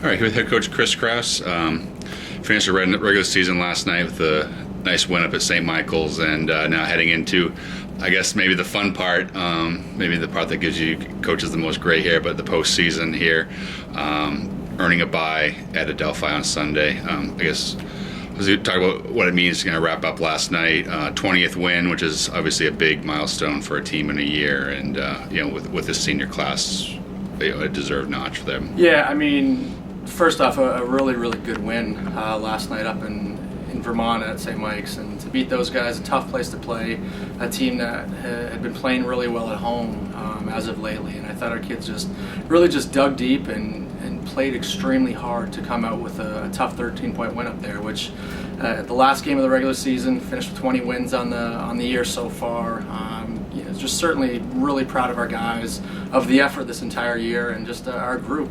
All right, here with head coach Chris Kraus. Finished the regular season last night with a nice win up at St. Michael's, and now heading into, I guess, maybe the fun part, maybe the part that gives you coaches the most gray hair, but the postseason here, earning a bye at Adelphi on Sunday. I guess let's talk about what it means to kind of wrap up last night. 20th win, which is obviously a big milestone for a team in a year, and with this senior class, a deserved notch for them. Yeah, I mean, first off, a really, really good win last night up in Vermont at St. Mike's, and to beat those guys, a tough place to play, a team that had been playing really well at home as of lately, and I thought our kids really dug deep and played extremely hard to come out with a tough 13-point win up there, which the last game of the regular season finished with 20 wins on the year so far. Just certainly really proud of our guys, of the effort this entire year, and just our group,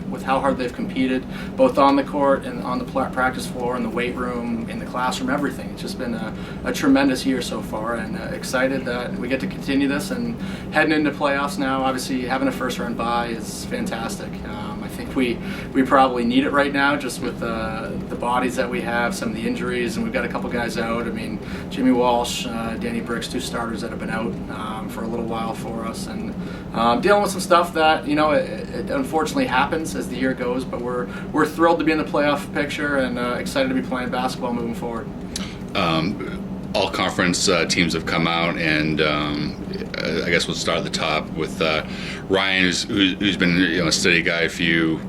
with how hard they've competed, both on the court and on the practice floor, in the weight room, in the classroom, everything. It's just been a tremendous year so far, and excited that we get to continue this and heading into playoffs now. Obviously, having a first-round bye is fantastic. I think we probably need it right now, just with the bodies that we have, some of the injuries, and we've got a couple guys out. I mean, Jimmy Walsh, Danny Brick's, two starters that have been out for a little while for us, and dealing with some stuff that it unfortunately happens as the year goes. But we're thrilled to be in the playoff picture, and excited to be playing basketball moving forward. All conference teams have come out, and I guess we'll start at the top with Ryan, who's been a steady guy for you.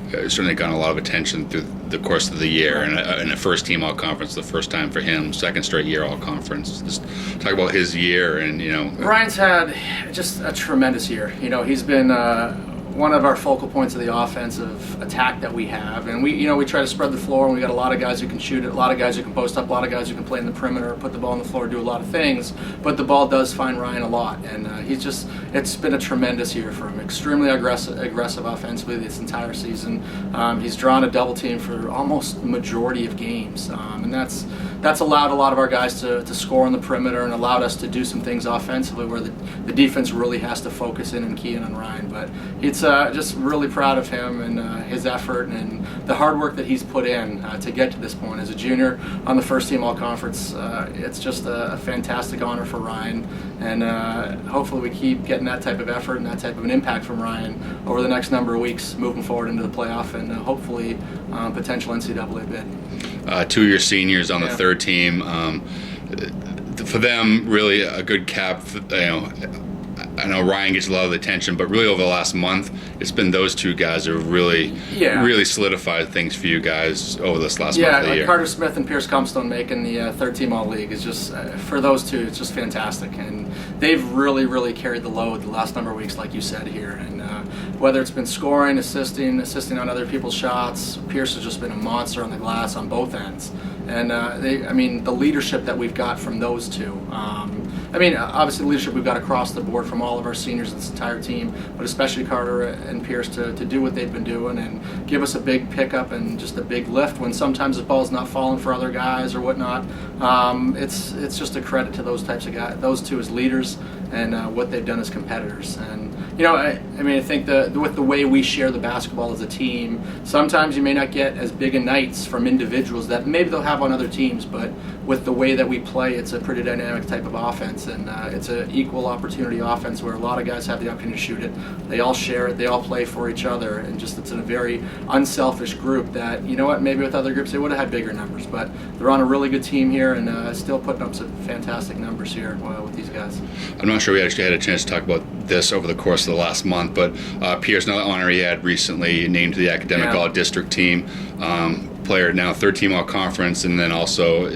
Certainly gotten a lot of attention through the course of the year, and a first team all conference, the first time for him, second straight year all conference. Just talk about his year, and Ryan's had just a tremendous year. He's been one of our focal points of the offensive attack that we have, and we try to spread the floor, and we got a lot of guys who can shoot it, a lot of guys who can post up, a lot of guys who can play in the perimeter, put the ball on the floor, do a lot of things, but the ball does find Ryan a lot, and it's been a tremendous year for him. Extremely aggressive offensively this entire season. He's drawn a double team for almost the majority of games, and that's allowed a lot of our guys to score on the perimeter, and allowed us to do some things offensively where the defense really has to focus in and key in on Ryan. But it's just really proud of him and his effort and the hard work that he's put in to get to this point. As a junior on the first team all-conference, it's just a fantastic honor for Ryan, and hopefully we keep getting that type of effort and that type of an impact from Ryan over the next number of weeks moving forward into the playoff, and hopefully potential NCAA bid. 2 year seniors on the third team. For them, really a good cap. I know Ryan gets a lot of the attention, but really over the last month, it's been those two guys who have really solidified things for you guys over this last month of the year. Carter Smith and Pierce Comstone making the third team all-league is just, for those two, it's just fantastic. And they've really carried the load the last number of weeks, like you said here. And whether it's been scoring, assisting on other people's shots, Pierce has just been a monster on the glass on both ends. And the leadership that we've got from those two. Obviously the leadership we've got across the board from all of our seniors, this entire team, but especially Carter and Pierce to do what they've been doing and give us a big pickup and just a big lift when sometimes the ball's not falling for other guys or whatnot. It's just a credit to those types of guys, those two as leaders, and what they've done as competitors. And I think with the way we share the basketball as a team, sometimes you may not get as big a nights from individuals that maybe they'll have on other teams, but with the way that we play, it's a pretty dynamic type of offense, and it's an equal opportunity offense where a lot of guys have the opportunity to shoot it. They all share it, they all play for each other, and just it's a very unselfish group that, maybe with other groups they would have had bigger numbers, but they're on a really good team here, and still putting up some fantastic numbers here with these guys. I'm not sure we actually had a chance to talk about this over the course of the last month, but Pierce, another honor he had recently, named to the academic all-district team. Player now third team all conference, and then also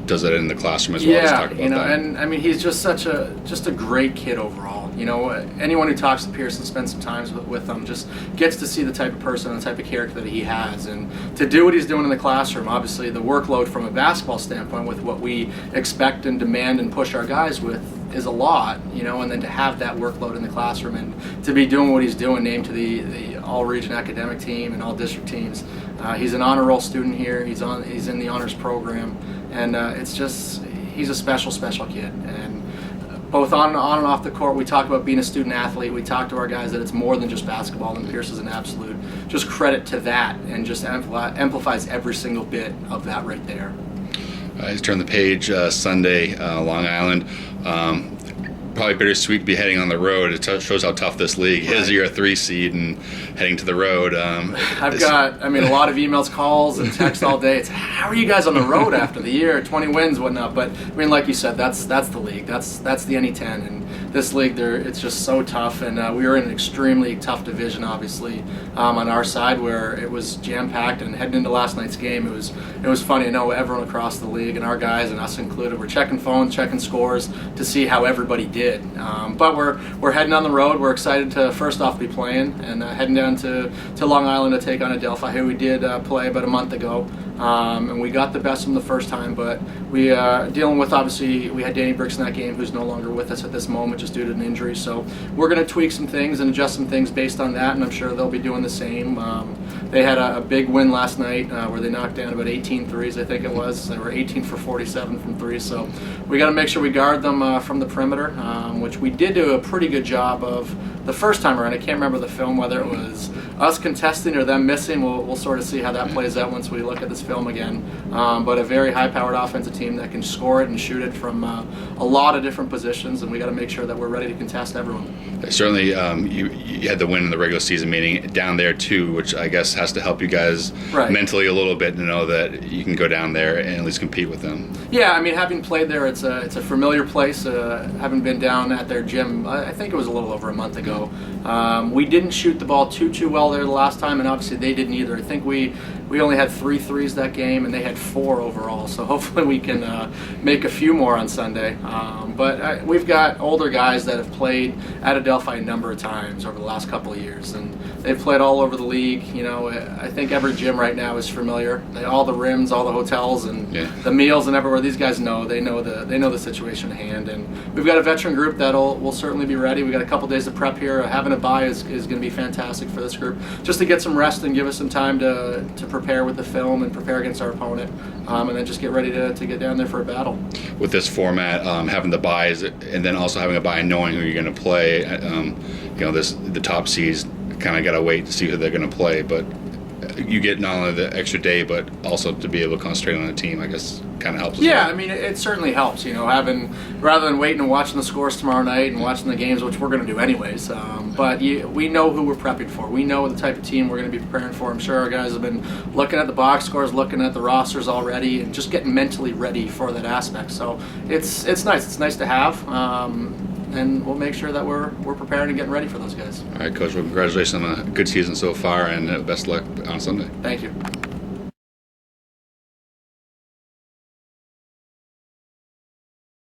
does that in the classroom as well. Let's talk about that. And he's just a great kid overall. Anyone who talks to Pierce and spends some time with him just gets to see the type of person and the type of character that he has, and to do what he's doing in the classroom. Obviously the workload from a basketball standpoint with what we expect and demand and push our guys with is a lot, and then to have that workload in the classroom and to be doing what he's doing, named to the all-region academic team and all-district teams. He's an honor roll student here. He's in the honors program, and he's a special kid. And both on and off the court. We talk about being a student athlete. We talk to our guys that it's more than just basketball, and Pierce is an absolute just credit to that, and just amplifies every single bit of that right there. Let's turn the page. Sunday, Long Island. Probably bittersweet to be heading on the road. It shows how tough this league is. You're a 3 seed and heading to the road. I've got, a lot of emails, calls, and texts all day. It's, how are you guys on the road after the year? 20 wins, whatnot. But like you said, that's the league. That's the NE-10, and this league, it's just so tough. And we were in an extremely tough division, obviously, on our side, where it was jam packed. And heading into last night's game, it was funny. I know everyone across the league, and our guys, and us included, were checking phones, checking scores to see how everybody did. But we're heading on the road. We're excited to first off be playing, and heading down to Long Island to take on Adelphi, who we did play about a month ago. And we got the best of them the first time, but we dealing with, obviously, we had Danny Bricks in that game, who's no longer with us at this moment just due to an injury. So we're going to tweak some things and adjust some things based on that, and I'm sure they'll be doing the same. They had a big win last night where they knocked down about 18 threes, I think it was. They were 18 for 47 from three, so we got to make sure we guard them from the perimeter, which we did do a pretty good job of the first time around. I can't remember the film, whether it was us contesting or them missing. We'll sort of see how that plays out once we look at this film again. But a very high-powered offensive team that can score it and shoot it from a lot of different positions, and we got to make sure that we're ready to contest everyone. Certainly, you had the win in the regular season meeting down there too, which I guess has to help you guys mentally a little bit to know that you can go down there and at least compete with them. Yeah, having played there, it's a familiar place. Having been down at their gym, I think it was a little over a month ago. We didn't shoot the ball too well there the last time, and obviously they didn't either. I think we only had 3 threes that game, and they had 4 overall. So hopefully we can make a few more on Sunday. But we've got older guys that have played at Adelphi a number of times over the last couple of years, and they've played all over the league. I think every gym right now is familiar. All the rims, all the hotels, and the meals, and everywhere. These guys know. They know the situation at hand, and we've got a veteran group that will certainly be ready. We got a couple days of prep here. Having a bye is going to be fantastic for this group, just to get some rest and give us some time to prepare with the film and prepare against our opponent, and then just get ready to get down there for a battle. With this format, having the byes and then also having a bye, knowing who you're going to play, the top seeds kind of got to wait to see who they're going to play, but you get not only the extra day, but also to be able to concentrate on a team, I guess, kind of helps. Yeah, it certainly helps, having, rather than waiting and watching the scores tomorrow night and watching the games, which we're going to do anyways. But we know who we're prepping for. We know the type of team we're going to be preparing for. I'm sure our guys have been looking at the box scores, looking at the rosters already, and just getting mentally ready for that aspect. So it's nice. It's nice to have. And we'll make sure that we're prepared and getting ready for those guys. All right, Coach. Well, congratulations on a good season so far, and best luck on Sunday. Thank you.